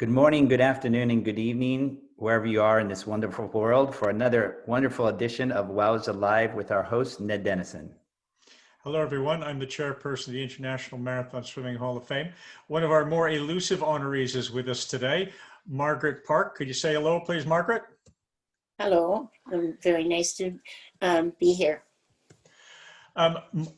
Good morning, good afternoon, and good evening, wherever you are in this wonderful world, for another wonderful edition of WOWSA Live with our host, Ned Dennison. Hello, everyone. I'm the chairperson of the International Marathon Swimming Hall of Fame. One of our more elusive honorees is with us today, Margaret Park. Could you say hello, please, Margaret? Hello. Very nice to be here.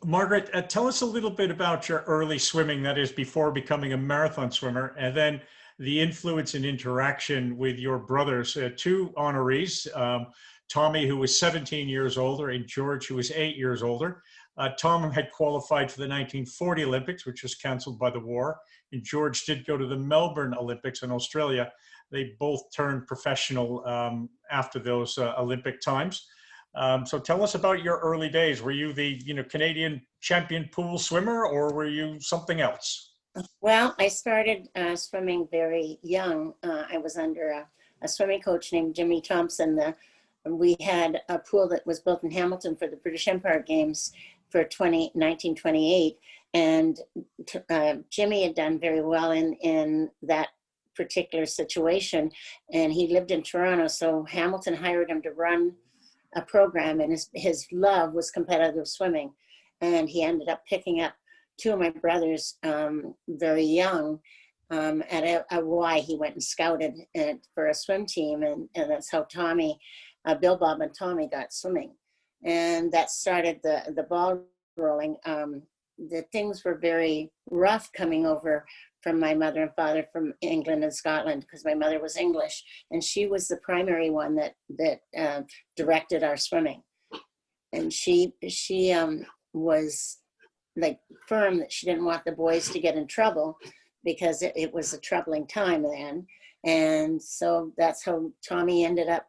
Margaret, tell us a little bit about your early swimming, that is before becoming a marathon swimmer, and then the influence and interaction with your brothers, two honorees, Tommy, who was 17 years older, and George, who was 8 years older. Tom had qualified for the 1940 Olympics, which was canceled by the war, and George did go to the Melbourne Olympics in Australia. They both turned professional after those Olympic times. So tell us about your early days. Were you the Canadian champion pool swimmer, or were you something else? Well, I started swimming very young. I was under a swimming coach named Jimmy Thompson. We had a pool that was built in Hamilton for the British Empire Games for 1928, and Jimmy had done very well in that particular situation, and he lived in Toronto, so Hamilton hired him to run a program, and his love was competitive swimming, and he ended up picking up two of my brothers very young. At Hawaii, he went and scouted for a swim team, and that's how Tommy, Bill, Bob, and Tommy got swimming. And that started the ball rolling. The things were very rough coming over from my mother and father from England and Scotland, because my mother was English, and she was the primary one that directed our swimming. And she was like firm that she didn't want the boys to get in trouble, because it was a troubling time then. And so that's how Tommy ended up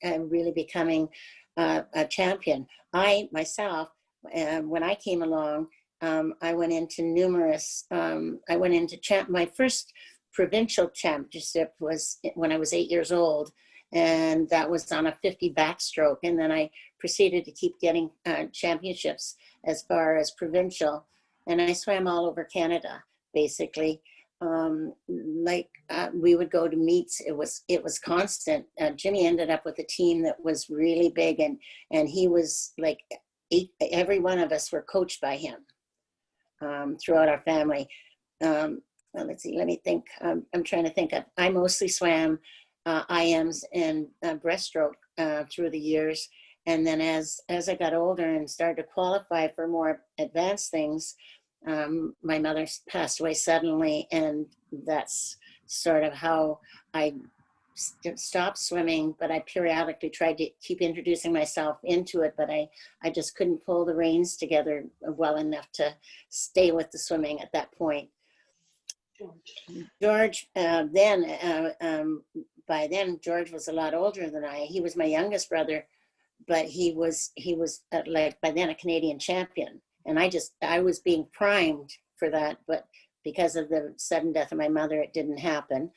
really becoming a champion. I myself, when I came along, I went into numerous, my first provincial championship was when I was 8 years old, and that was on a 50 backstroke. And then I proceeded to keep getting championships as far as provincial. And I swam all over Canada, basically. We would go to meets. It was constant. Jimmy ended up with a team that was really big, and he was like, every one of us were coached by him throughout our family. Let's see, let me think. I'm trying to think of, I mostly swam IMs and breaststroke through the years. And then as I got older and started to qualify for more advanced things, my mother passed away suddenly, and that's sort of how I stopped swimming. But I periodically tried to keep introducing myself into it, but I just couldn't pull the reins together well enough to stay with the swimming at that point. George, by then George was a lot older than I. He was my youngest brother, but he was like by then a Canadian champion, and I was being primed for that, but because of the sudden death of my mother, it didn't happen.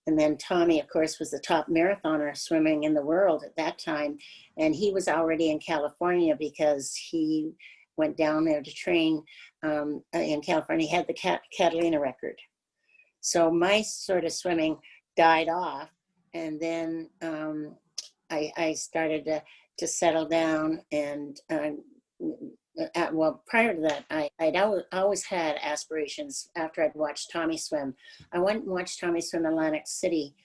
And then Tommy, of course, was the top marathoner swimming in the world at that time, and he was already in California because he went down there to train in California. He had the Catalina record. So my sort of swimming died off, and then I started to settle down. And prior to that, I'd always had aspirations. After I'd watched Tommy swim, I went and watched Tommy swim in Atlantic City,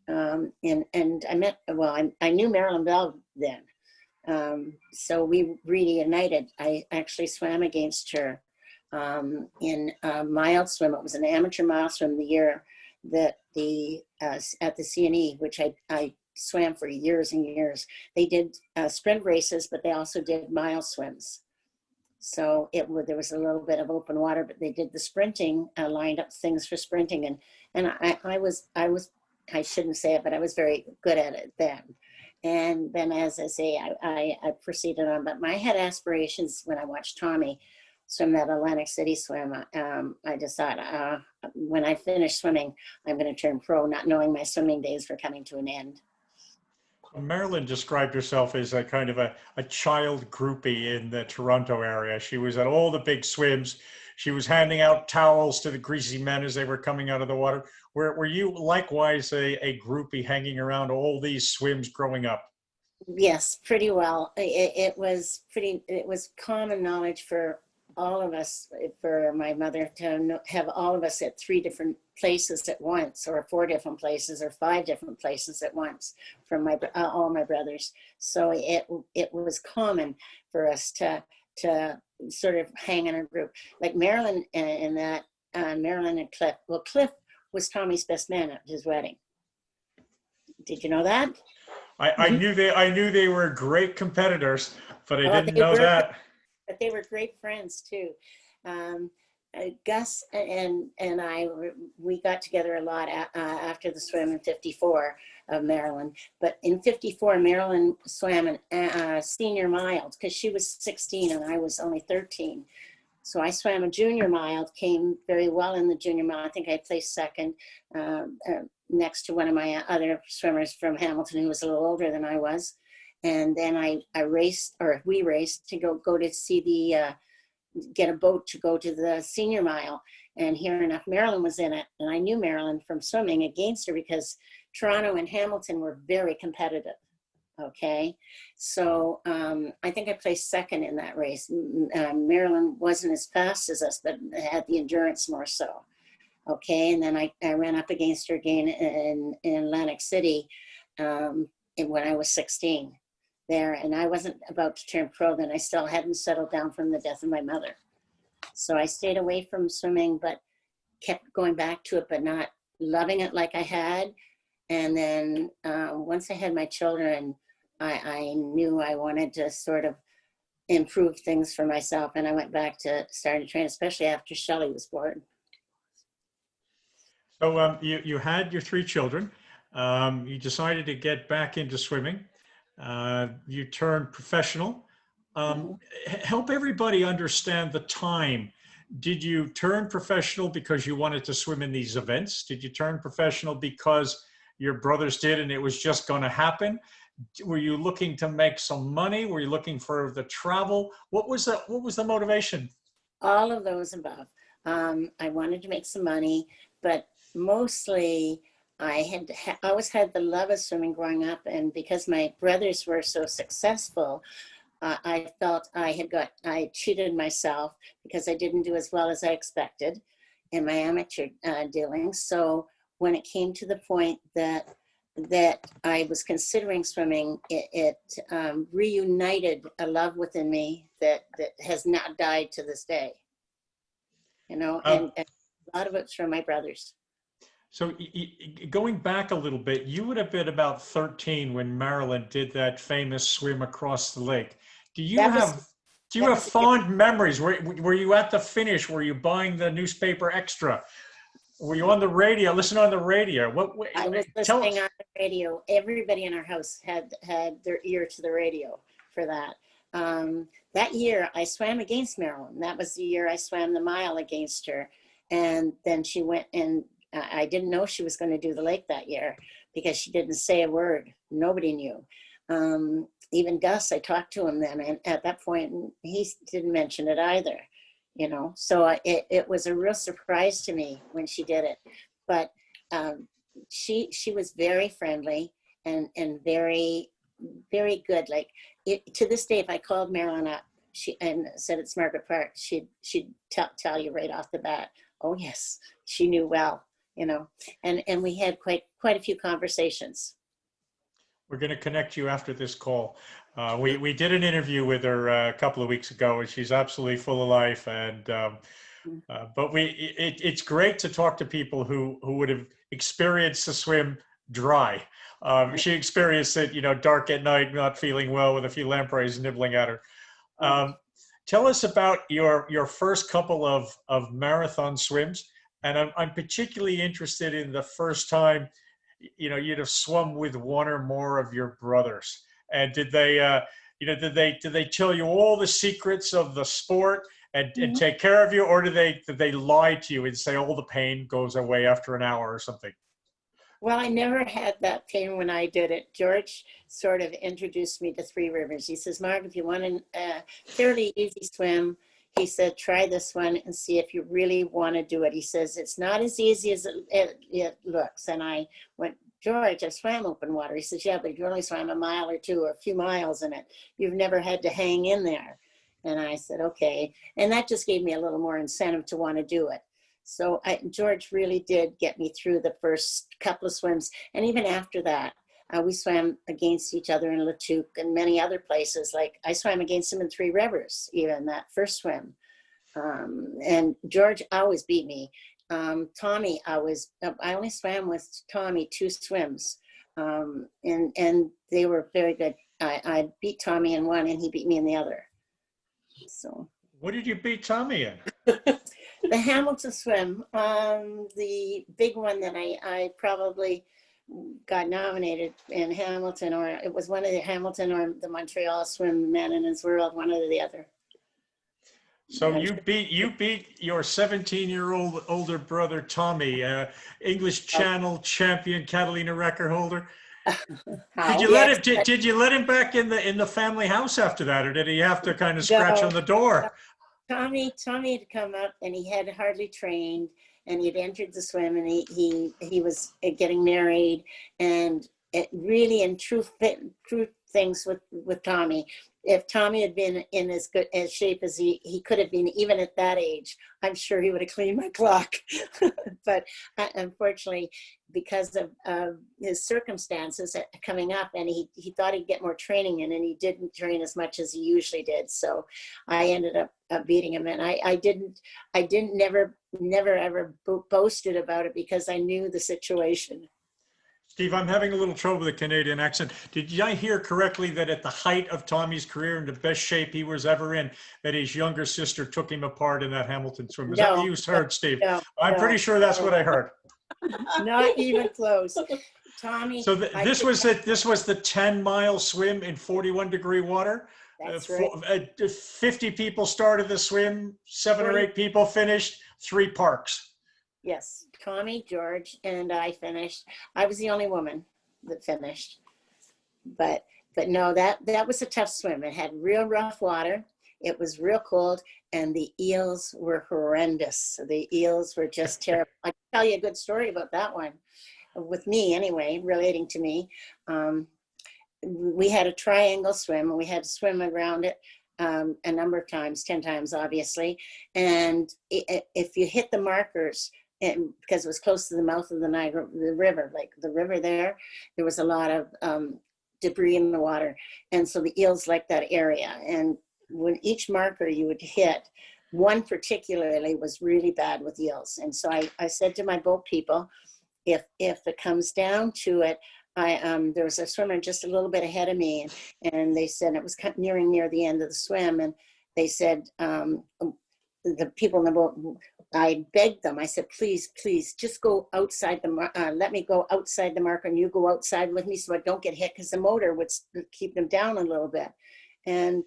and I knew Marilyn Bell then, so we really united. I actually swam against her in a mile swim. It was an amateur mile swim the year that at the CNE, which I swam for years and years. They did sprint races, but they also did mile swims. So there was a little bit of open water, but they did the sprinting, lined up things for sprinting, and I shouldn't say it, but I was very good at it then. And then, as I say, I proceeded on. But I had aspirations when I watched Tommy swim that Atlantic City swim. I just thought, when I finish swimming, I'm going to turn pro, not knowing my swimming days were coming to an end. Marilyn described herself as a kind of a child groupie in the Toronto area. She was at all the big swims. she was handing out towels to the greasy men as they were coming out of the water. Were you likewise a groupie hanging around all these swims growing up? Yes, pretty well. It was common knowledge for all of us, for my mother to have all of us at 3 different places at once, or 4 different places, or 5 different places at once from all my brothers. So it was common for us to sort of hang in a group. Like Marilyn Marilyn and Cliff. Well, Cliff was Tommy's best man at his wedding. Did you know that? I knew they were great competitors, but I didn't They know were, that. but they were great friends too. Gus and we got together a lot after the swim in '54 of Marilyn. But in '54, Marilyn swam a senior mile because she was 16 and I was only 13. So I swam a junior mile, came very well in the junior mile. I think I placed second next to one of my other swimmers from Hamilton who was a little older than I was. And then we raced to go to see get a boat to go to the senior mile. And here enough, Marilyn was in it. And I knew Marilyn from swimming against her because Toronto and Hamilton were very competitive. Okay. So I think I placed second in that race. Marilyn wasn't as fast as us, but had the endurance more so. Okay. And then I ran up against her again in Atlantic City when I was 16 there. And I wasn't about to turn pro then. I still hadn't settled down from the death of my mother. So I stayed away from swimming, but kept going back to it, but not loving it like I had. And then once I had my children, I knew I wanted to sort of improve things for myself. And I went back to starting to train, especially after Shelley was born. So you had your 3 children. You decided to get back into swimming. You turned professional. Help everybody understand the time. Did you turn professional because you wanted to swim in these events? Did you turn professional because your brothers did and it was just going to happen? Were you looking to make some money? Were you looking for the travel? What was the motivation? All of those above. I wanted to make some money, but mostly I always had the love of swimming growing up. And because my brothers were so successful, I felt I cheated myself because I didn't do as well as I expected in my amateur dealings. So when it came to the point that I was considering swimming, it reunited a love within me that has not died to this day. You know, and a lot of it's from my brothers. So going back a little bit, you would have been about 13 when Marilyn did that famous swim across the lake. Do you have fond memories? Were you at the finish? Were you buying the newspaper extra? Were you on the radio? Listen on the radio. I was listening on the radio. Everybody in our house had their ear to the radio for that. That year, I swam against Marilyn. That was the year I swam the mile against her. And then she went, and I didn't know she was going to do the lake that year because she didn't say a word. Nobody knew. Even Gus, I talked to him then, and at that point, he didn't mention it either. You know, so it was a real surprise to me when she did it. But she was very friendly and very, very good. Like to this day, if I called Marilyn up and said it's Margaret Park, she'd tell you right off the bat, oh yes, she knew well, you know. And we had quite a few conversations. We're going to connect you after this call. We did an interview with her a couple of weeks ago, and she's absolutely full of life. And but it's great to talk to people who would have experienced the swim dry. She experienced it, you know, dark at night, not feeling well, with a few lampreys nibbling at her. Tell us about your first couple of marathon swims, and I'm particularly interested in the first time, you know, you'd have swum with one or more of your brothers. And did they tell you all the secrets of the sport and take care of you, or did they lie to you and say all the pain goes away after an hour or something? Well, I never had that pain when I did it. George sort of introduced me to Three Rivers. He says, Mark, if you want a fairly easy swim, he said, try this one and see if you really want to do it. He says, it's not as easy as it looks. And I went, George, I swam open water. He says, yeah, but you only swam a mile or two or a few miles in it. You've never had to hang in there. And I said, okay. And that just gave me a little more incentive to want to do it. So George really did get me through the first couple of swims. And even after that, we swam against each other in Latuque and many other places. Like I swam against him in Three Rivers, even that first swim. And George always beat me. Tommy, I only swam with Tommy 2 swims. And they were very good. I beat Tommy in one and he beat me in the other. So. What did you beat Tommy in? The Hamilton swim, the big one that I probably got nominated in Hamilton, or it was one of the Hamilton or the Montreal swim, Man in His World, one or the other. So you beat your 17-year-old older brother Tommy, English Channel champion, Catalina record holder. Did you let him back in the family house after that, or did he have to kind of scratch on the door? Tommy had come up and he had hardly trained, and he'd entered the swim, and he was getting married, and it really, in true things with Tommy, if Tommy had been in as good as shape as he could have been, even at that age, I'm sure he would have cleaned my clock. But unfortunately, because of his circumstances coming up, and he thought he'd get more training in, and he didn't train as much as he usually did. So I ended up beating him, and I never ever boasted about it because I knew the situation. Steve, I'm having a little trouble with the Canadian accent. Did I hear correctly that at the height of Tommy's career, in the best shape he was ever in, that his younger sister took him apart in that Hamilton swim? Is that what you heard, Steve? I'm pretty sure that's what I heard. Not even close. Tommy. So this was the 10-mile swim in 41-degree water. That's right. 50 people started the swim, 7 or 8 people finished, 3 parks. Yes, Tommy, George, and I finished. I was the only woman that finished. But no, that was a tough swim. It had real rough water. It was real cold, and the eels were horrendous. The eels were just terrible. I can tell you a good story about that one, with me anyway, relating to me. We had a triangle swim, and we had to swim around it a number of times, 10 times, obviously. And if you hit the markers, and because it was close to the mouth of the Niagara, the river, like the river there was a lot of debris in the water. And so the eels liked that area. And when each marker you would hit, one particularly was really bad with eels. And so I said to my boat people, if it comes down to it, there was a swimmer just a little bit ahead of me, and they said it was nearing near the end of the swim. And they said, the people in the boat, I begged them, I said, please, just go outside let me go outside the marker, and you go outside with me so I don't get hit, because the motor would keep them down a little bit. And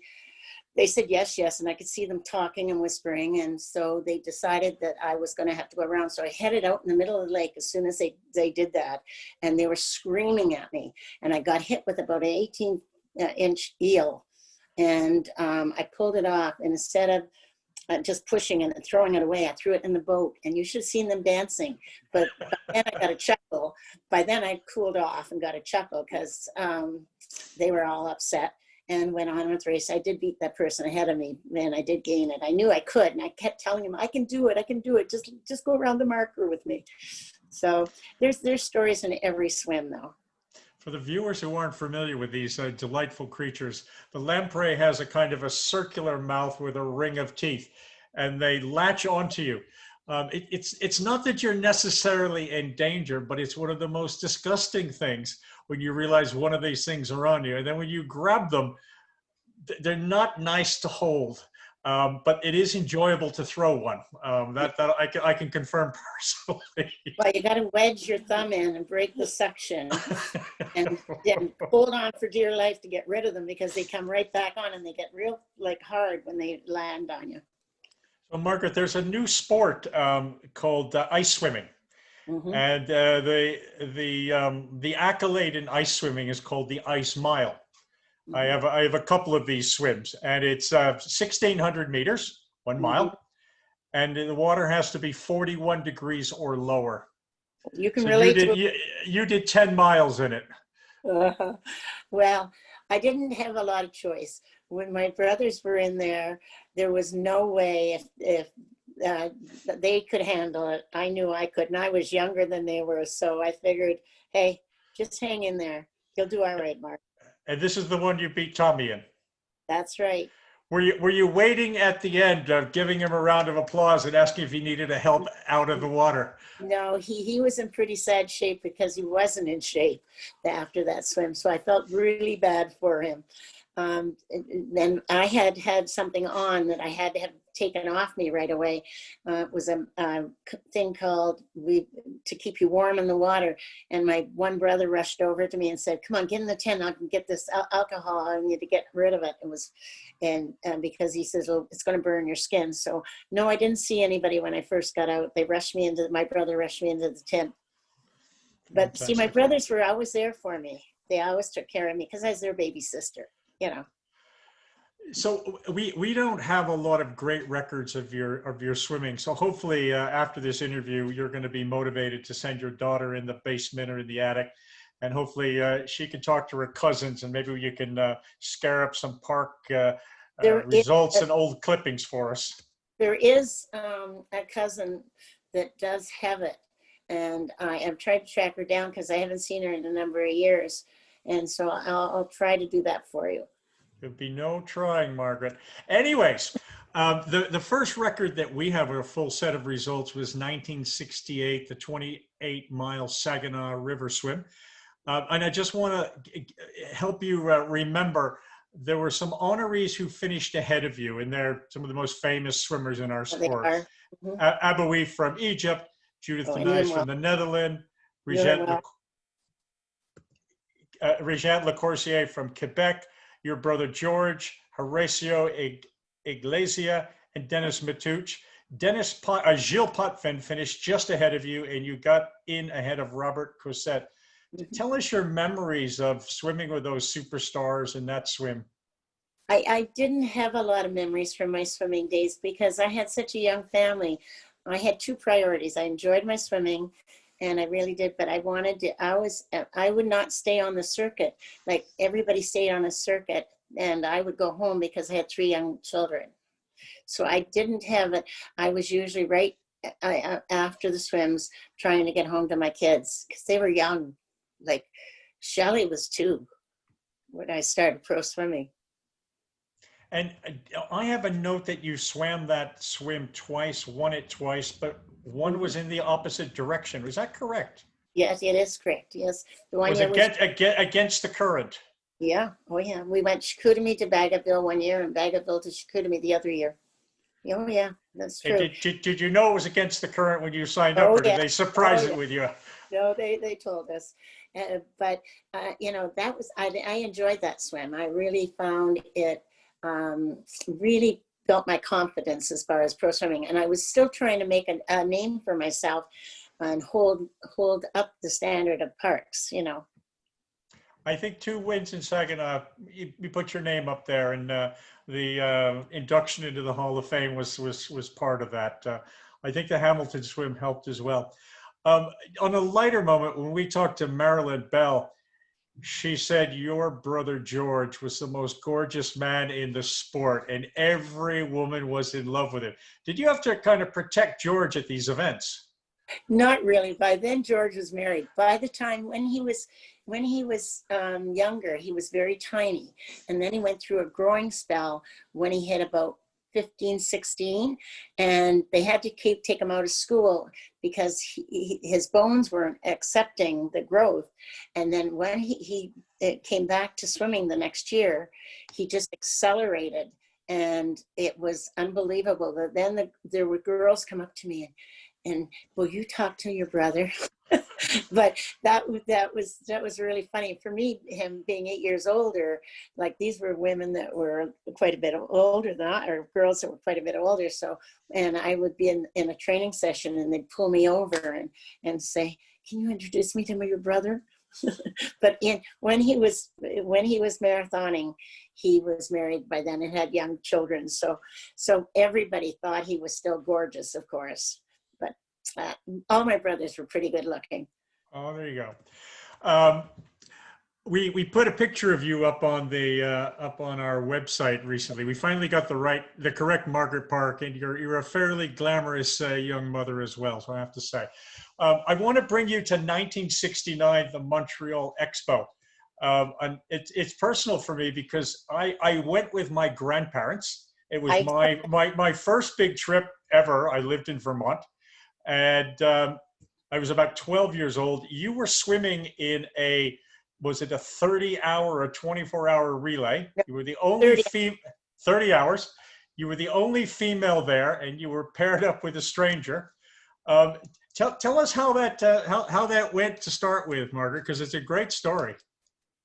they said, yes. And I could see them talking and whispering. And so they decided that I was going to have to go around. So I headed out in the middle of the lake as soon as they did that. And they were screaming at me. And I got hit with about an 18-inch eel. And I pulled it off. And instead of just pushing and throwing it away, I threw it in the boat. And you should have seen them dancing. But by then I got a chuckle. By then I cooled off and got a chuckle, because they were all upset. And went on with the race. I did beat that person ahead of me, and I did gain it. I knew I could, and I kept telling him, I can do it. Just go around the marker with me. So there's stories in every swim, though. For the viewers who aren't familiar with these delightful creatures, the lamprey has a kind of a circular mouth with a ring of teeth, and they latch onto you. It's not that you're necessarily in danger, but it's one of the most disgusting things when you realize one of these things are on you. And then when you grab them, they're not nice to hold, but it is enjoyable to throw one. That I can confirm personally. Well, you got to wedge your thumb in and break the suction, and then hold on for dear life to get rid of them, because they come right back on, and they get real hard when they land on you. So Margaret, there's a new sport called ice swimming. Mm-hmm. And the accolade in ice swimming is called the ice mile. Mm-hmm. I have a couple of these swims, and it's 1,600 meters. 1 Mhm. mile, and the water has to be 41 degrees or lower. You can So relate to you did 10 miles in it. Well, I didn't have a lot of choice. When my brothers were in there, there was no way if uh, they could handle it. I knew I could, and I was younger than they were, so I figured, hey, just hang in there. You'll do all right, Mark. And this is the one you beat Tommy in. That's right. Were you waiting at the end, giving him a round of applause and asking if he needed a help out of the water? No, he was in pretty sad shape because he wasn't in shape after that swim. So I felt really bad for him. And I had something on that I had to have taken off me right away. It was a thing called to keep you warm in the water. And my one brother rushed over to me and said, "Come on, get in the tent. I can get this alcohol. I need to get rid of it." It was, and because he says, "Oh, it's going to burn your skin." So no, I didn't see anybody when I first got out. My brother rushed me into the tent. But see, my Fantastic. brothers were always there for me. They always took care of me because I was their baby sister, you know. So we don't have a lot of great records of your swimming. So hopefully after this interview, you're going to be motivated to send your daughter in the basement or in the attic, and hopefully she can talk to her cousins, and maybe you can scare up some park There is results and old clippings for us. a cousin that does have it, and I have tried to track her down because I haven't seen her in a number of years, and so I'll try to do that for you. There'd be no trying, Margaret. Anyways, the first record that we have, a full set of results, was 1968, the 28-mile Saginaw River swim. And I just want to help you remember, there were some honorees who finished ahead of you, and they're some of the most famous swimmers in our There they sport. are. Mhm. Aboui from Egypt, Judith Oh, I de knew them Nijs well. from the Netherlands, Knew them well. Regent Lecourcier from Quebec, your brother George, Horacio Iglesia, and Dennis Matuch. Gilles Potvin finished just ahead of you, and you got in ahead of Robert Cosette. Tell us your memories of swimming with those superstars in that swim. I didn't have a lot of memories from my swimming days because I had such a young family. I had two priorities. I enjoyed my swimming, and I really did, but I would not stay on the circuit. Like everybody stayed on a circuit, and I would go home because I had three young children. So I didn't have it. I was usually right after the swims trying to get home to my kids because they were young. Like Shelley was 2 when I started pro swimming. And I have a note that you swam that swim twice, won it twice, but one was in the opposite direction. Was that correct? Yes, it is correct. Yes. The one Was year was, against the current? yeah. Oh, yeah. We went Chicoutimi to Bagotville one year and Bagotville to Chicoutimi the other year. Oh, yeah. That's And true. did you know it was against the current when you signed up, Oh, or did yeah. they surprise Oh, it yeah. with you? No, they told us. But, that was, I enjoyed that swim. I really found it really built my confidence as far as pro swimming. And I was still trying to make a name for myself and hold up the standard of parks, I think 2 wins in Saginaw, you put your name up there, and the induction into the Hall of Fame was part of that. I think the Hamilton swim helped as well. On a lighter moment, when we talked to Marilyn Bell, she said your brother George was the most gorgeous man in the sport, and every woman was in love with him. Did you have to kind of protect George at these events? Not really. By then, George was married. By the time when he was younger, he was very tiny, and then he went through a growing spell when he hit about 15, 16, and they had to take him out of school because his bones weren't accepting the growth. And then when he came back to swimming the next year, he just accelerated, and it was unbelievable. Then there were girls come up to me and will you talk to your brother? But that was really funny for me, him being 8 years older. Like these were women that were quite a bit older than I, or girls that were quite a bit older. So, and I would be in a training session and they'd pull me over and say, "Can you introduce me to your brother?" But when he was marathoning, he was married by then and had young children. So everybody thought he was still gorgeous, of course. But all my brothers were pretty good looking. Oh, there you go. We put a picture of you up on our website recently. We finally got the correct Margaret Park, and you're a fairly glamorous young mother as well. So I have to say, I want to bring you to 1969, the Montreal Expo. And it's personal for me because I went with my grandparents. It was my first big trip ever. I lived in Vermont, and I was about 12 years old. You were swimming in was it a 30-hour or 24-hour relay? You were the only 30 hours. You were the only female there, and you were paired up with a stranger. Tell us how that went to start with, Margaret, because it's a great story.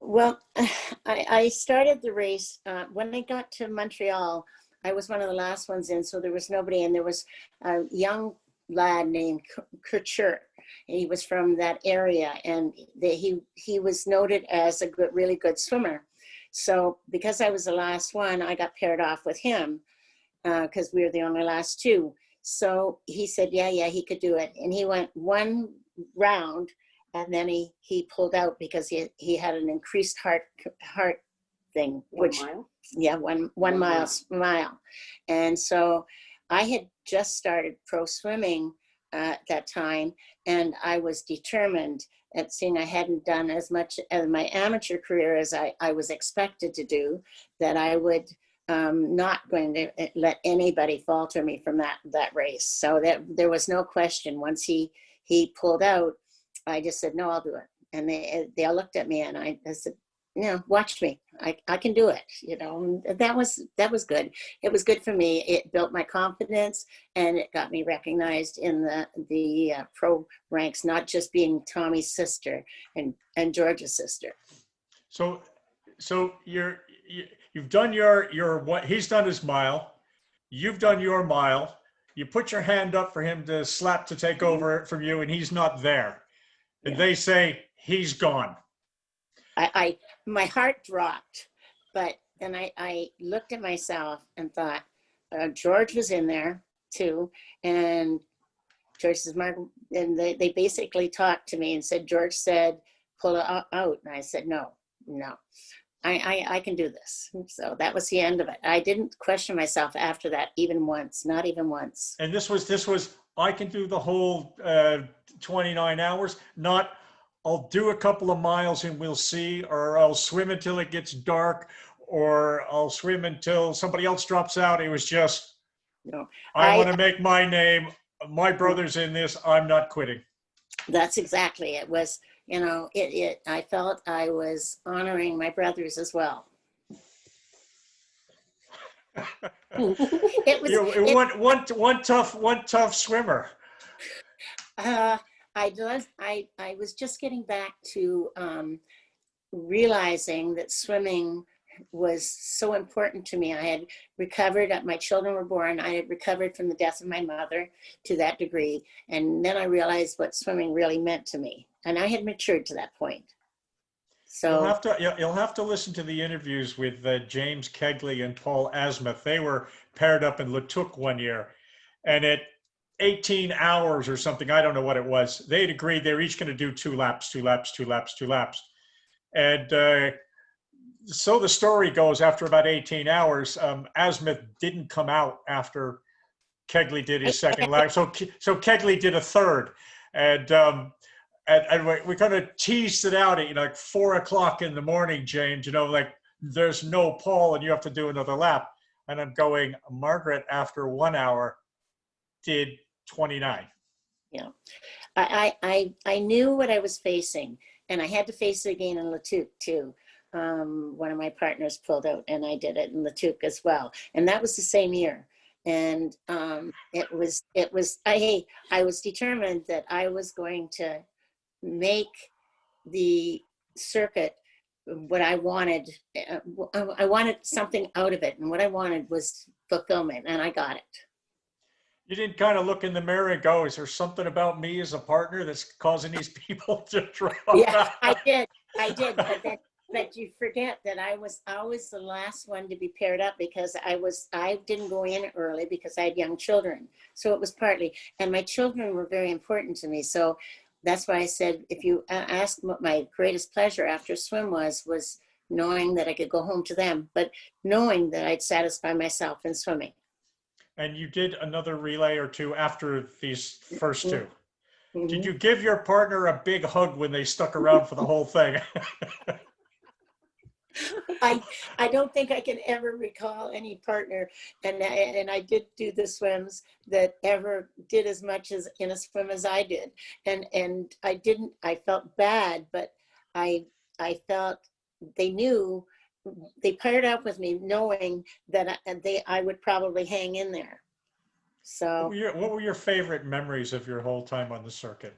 Well, I started the race when I got to Montreal. I was one of the last ones in, so there was nobody, and there was a young lad named Kircher. He was from that area, and he was noted as a really good swimmer. So because I was the last one, I got paired off with him because we were the only last two. So he said, yeah, he could do it. And he went one round, and then he pulled out because he had an increased heart thing. One mile. And so I had just started pro swimming at that time, and I was determined at seeing I hadn't done as much as my amateur career as I was expected to do, that I would not going to let anybody falter me from that race. So that there was no question. Once he pulled out, I just said, no, I'll do it. And they all looked at me, and I said, no, watch me. I can do it. And that was good. It was good for me. It built my confidence, and it got me recognized in the pro ranks, not just being Tommy's sister and George's sister. So you've done what he's done his mile. You've done your mile. You put your hand up for him to slap to take over from you, and he's not there. And they say he's gone. My heart dropped, but then I looked at myself and thought, George was in there too, and George says, Margaret, and they basically talked to me and said, George said, pull it out, and I said, no, I can do this. So that was the end of it. I didn't question myself after that, even once, not even once. And this was I can do the whole 29 hours, not I'll do a couple of miles and we'll see, or I'll swim until it gets dark, or I'll swim until somebody else drops out. It was just, I want to make my name. My brother's in this. I'm not quitting. That's exactly it. Was, I felt I was honoring my brothers as well. One tough swimmer. I was just getting back to realizing that swimming was so important to me. I had recovered, my children were born, I had recovered from the death of my mother to that degree. And then I realized what swimming really meant to me. And I had matured to that point. So you'll have to listen to the interviews with James Kegley and Paul Asmuth. They were paired up in Latuque one year, and at 18 hours or something, I don't know what it was, they had agreed they were each going to do 2 laps. And so the story goes, after about 18 hours, Asmuth didn't come out after Kegley did his second lap. So Kegley did a third. And we kind of teased it out at like 4 o'clock in the morning, James, like there's no Paul and you have to do another lap. And I'm going, Margaret, after 1 hour, did 29. Yeah, I knew what I was facing, and I had to face it again in Latuque too. One of my partners pulled out, and I did it in Latuque as well, and that was the same year. And it was I was determined that I was going to make the circuit what I wanted. I wanted something out of it, and what I wanted was fulfillment, and I got it. You didn't kind of look in the mirror and go, is there something about me as a partner that's causing these people to drop Yeah, out? I did, but you forget that I was always the last one to be paired up because I didn't go in early because I had young children. So it was partly, and my children were very important to me. So that's why I said, if you asked what my greatest pleasure after swim was knowing that I could go home to them, but knowing that I'd satisfy myself in swimming. And you did another relay or two after these first two. Did Mhm. you give your partner a big hug when they stuck around for the whole thing? I don't think I can ever recall any partner, and I did do the swims that ever did as much as in a swim as I did, and I felt bad, but I felt they knew, they paired up with me knowing that I would probably hang in there. So What were your favorite memories of your whole time on the circuit?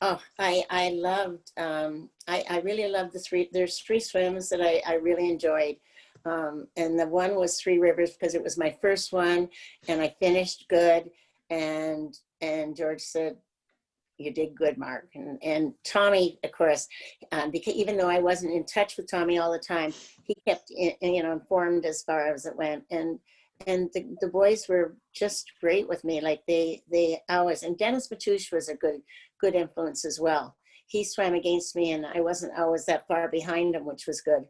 oh, I loved, I really loved there's three swims that I really enjoyed. And the one was Three Rivers because it was my first one and I finished good. And George said, you did good, Mark. And Tommy, of course, because even though I wasn't in touch with Tommy all the time, he kept, informed as far as it went. And the boys were just great with me. Like they always, and Dennis Matouche was a good influence as well. He swam against me and I wasn't always that far behind him, which was good.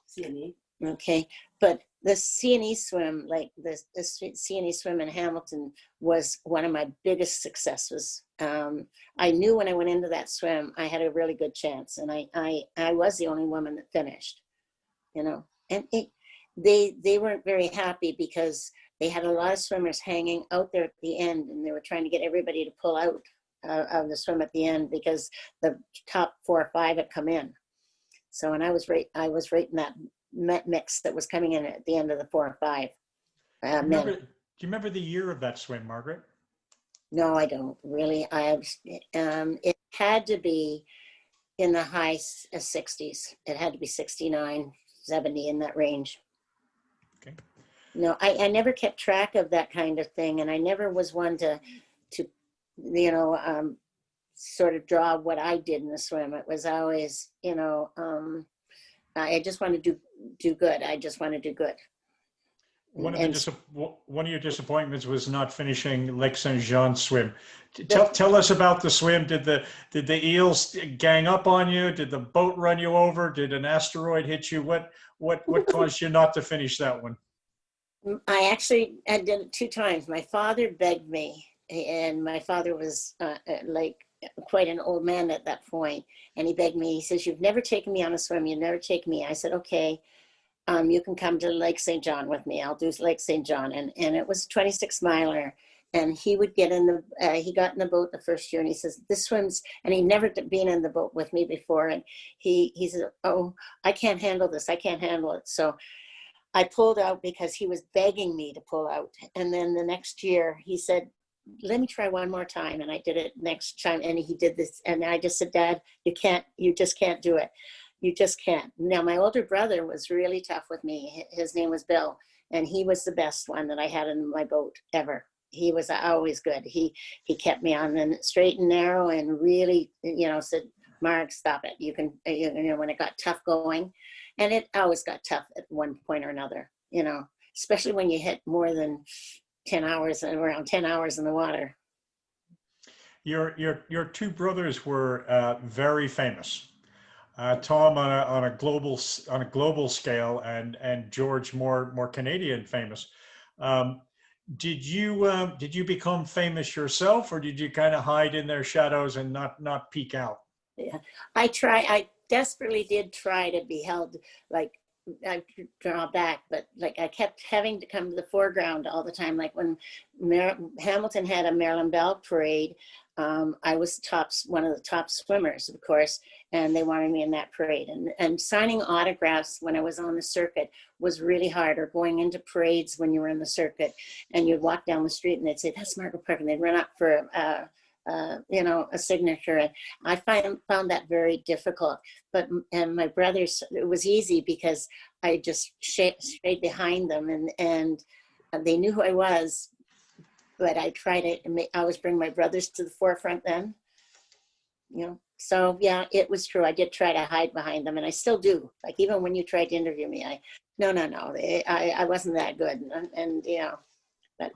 CNE. Okay. But the CNE swim, like the CNE swim in Hamilton was one of my biggest successes. I knew when I went into that swim, I had a really good chance. And I was the only woman that finished, and they weren't very happy because they had a lot of swimmers hanging out there at the end and they were trying to get everybody to pull out of the swim at the end because the top 4 or 5 had come in. So, and I was right in that mix that was coming in at the end of the 4 or 5. Do you remember the year of that swim, Margaret? No, I don't really. It had to be in the high 60s. It had to be 69, 70 in that range. Okay. No, I never kept track of that kind of thing, and I never was one to sort of draw what I did in the swim. It was always, I just want to do good. I just want to do good. One of your disappointments was not finishing Lake Saint Jean swim. Tell us about the swim. Did the eels gang up on you? Did the boat run you over? Did an asteroid hit you? What caused you not to finish that one? I did it 2 times. My father begged me, and my father was like quite an old man at that point, and he begged me. He says, "You've never taken me on a swim. You've never taken me." I said, "Okay, you can come to Lake St. John with me. I'll do Lake St. John." And it was a 26 miler, and he would get in he got in the boat the first year, and he says, "This swim's," and he'd never been in the boat with me before, and he said, "Oh, I can't handle this. I can't handle it." So I pulled out because he was begging me to pull out. And then the next year he said, "Let me try one more time." And I did it next time. And he did this. And I just said, "Dad, you just can't do it. You just can't." Now, my older brother was really tough with me. His name was Bill. And he was the best one that I had in my boat ever. He was always good. He kept me on the straight and narrow and really, said, "Mark, stop it. You can," when it got tough going. And it always got tough at one point or another, especially when you hit more than 10 hours, around 10 hours in the water. Your 2 brothers were very famous. Tom on a global scale, and George more Canadian famous. Did you become famous yourself, or did you kind of hide in their shadows and not peek out? Yeah, I desperately did try to be held, like I draw back, but like I kept having to come to the foreground all the time. Like when Hamilton had a Marilyn Bell parade, I was one of the top swimmers, of course, and they wanted me in that parade. And signing autographs when I was on the circuit was really hard, or going into parades when you were in the circuit and you'd walk down the street and they'd say, "That's Margaret Park," and they'd run up for a signature. And I found that very difficult. And my brothers, it was easy because I just stayed behind them, and they knew who I was. but I try to always bring my brothers to the forefront then, you know. So yeah, it was true. I did try to hide behind them, and I still do. Like even when you tried to interview me, no, I wasn't that good, and you know, but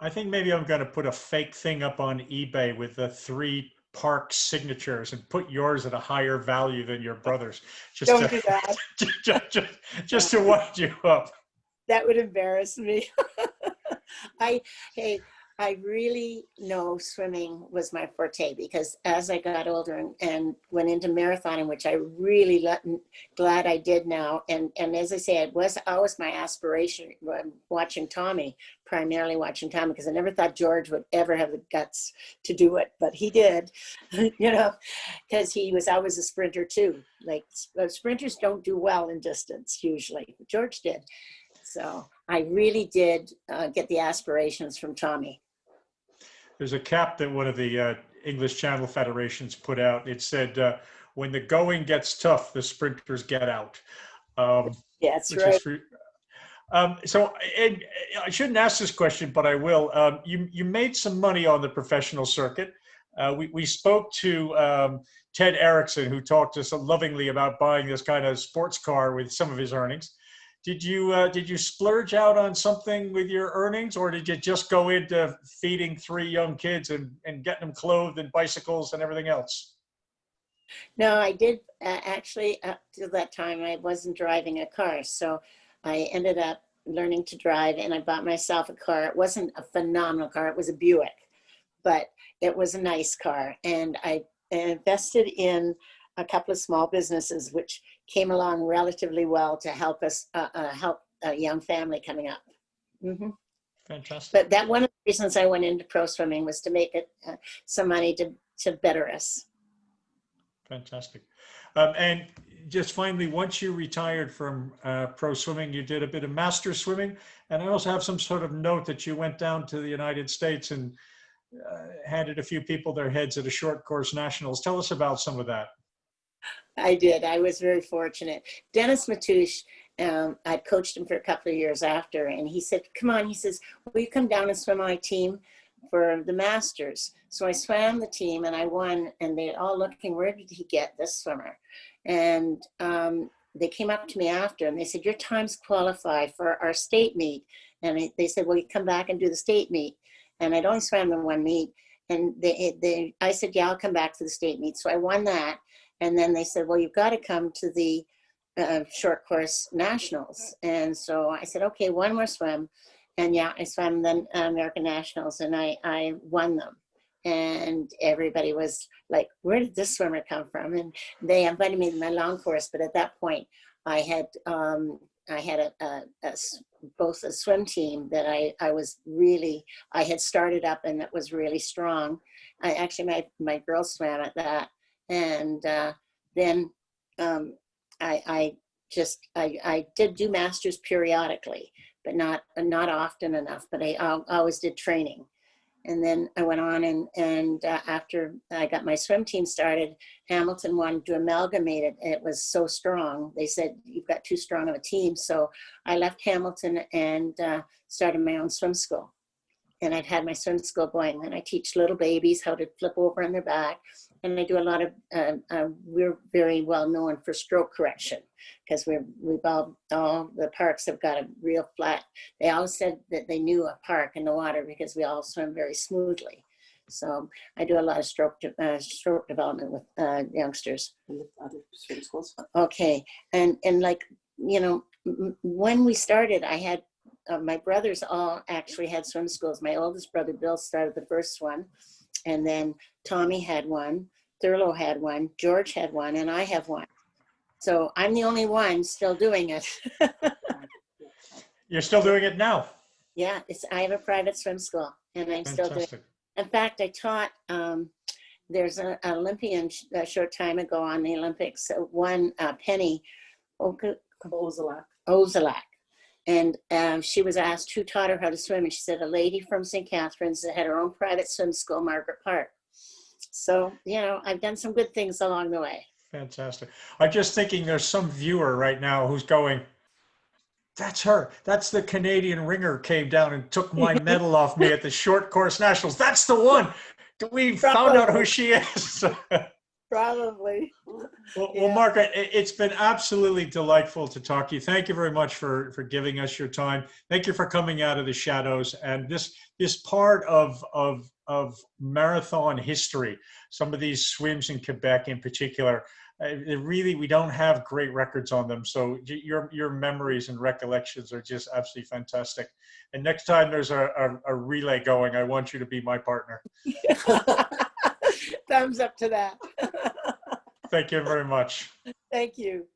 I think maybe I'm going to put a fake thing up on eBay with the 3 Park signatures and put yours at a higher value than your brother's, just don't to do that. just to wind you up. That would embarrass me. I hey, I really know swimming was my forte because as I got older and went into marathoning, which I really glad I did now. And as I say, it was always my aspiration watching Tommy, primarily watching Tommy, because I never thought George would ever have the guts to do it, but he did, you know, because he was always a sprinter too. Like sprinters don't do well in distance usually. George did. So I really did get the aspirations from Tommy. There's a cap that one of the English Channel Federations put out. It said, when the going gets tough, the sprinters get out. Yeah, that's Which right. is so, and I shouldn't ask this question, but I will. You made some money on the professional circuit. We spoke to Ted Erickson, who talked to us lovingly about buying this kind of sports car with some of his earnings. Did you splurge out on something with your earnings, or did you just go into feeding 3 young kids and getting them clothed and bicycles and everything else? No, I did actually up to that time I wasn't driving a car, so I ended up learning to drive and I bought myself a car. It wasn't a phenomenal car, it was a Buick, but it was a nice car, and I invested in a couple of small businesses which came along relatively well to help us help a young family coming up. Mm-hmm. Fantastic. But that one of the reasons I went into pro swimming was to make it some money to better us. Fantastic. And just finally, once you retired from pro swimming, you did a bit of master swimming. And I also have some sort of note that you went down to the United States and handed a few people their heads at a short course nationals. Tell us about some of that. I did. I was very fortunate. Dennis Matouche, I'd coached him for a couple of years after, and he said, come on, he says, will you come down and swim on my team for the Masters? So I swam the team and I won, and they're all looking, where did he get this swimmer? And they came up to me after and they said, your time's qualified for our state meet. And they said, well, you come back and do the state meet. And I'd only swam in 1 meet. And I said, yeah, I'll come back to the state meet. So I won that. And then they said, well, you've got to come to the short course nationals. And so I said, okay, 1 more swim. And yeah, I swam the American nationals and I won them. And everybody was like, where did this swimmer come from? And they invited me to my long course. But at that point, I had both a swim team that I had started up and that was really strong. My girls swam at that. And then I did do masters periodically, but not often enough. But I always did training. And then I went on and after I got my swim team started, Hamilton wanted to amalgamate it. And it was so strong. They said, you've got too strong of a team. So I left Hamilton and started my own swim school. And I've had my swim school going. And I teach little babies how to flip over on their back. And I do a lot of, we're very well known for stroke correction because we've all the parks have got a real flat. They all said that they knew a park in the water because we all swim very smoothly. So I do a lot of stroke development with youngsters. And with other swim schools. Okay, and like, you know, when we started, I had my brothers all actually had swim schools. My oldest brother Bill started the first one, and then Tommy had one, Thurlow had one, George had one, and I have one. So I'm the only one still doing it. You're still doing it now? Yeah, I have a private swim school, and I'm still doing it. In fact, I taught, there's an Olympian a short time ago on the Olympics, one Penny Ozalak. And she was asked who taught her how to swim. And she said, a lady from St. Catharines that had her own private swim school, Margaret Park. So, you know, I've done some good things along the way. Fantastic. I'm just thinking there's some viewer right now who's going, That's her. That's the Canadian ringer came down and took my medal off me at the short course nationals. That's the one. We found out who she is. Probably. Well, Margaret, it's been absolutely delightful to talk to you. Thank you very much for giving us your time. Thank you for coming out of the shadows. And this part of marathon history, some of these swims in Quebec in particular, we don't have great records on them. So your memories and recollections are just absolutely fantastic. And next time there's a relay going, I want you to be my partner. Thumbs up to that. Thank you very much. Thank you.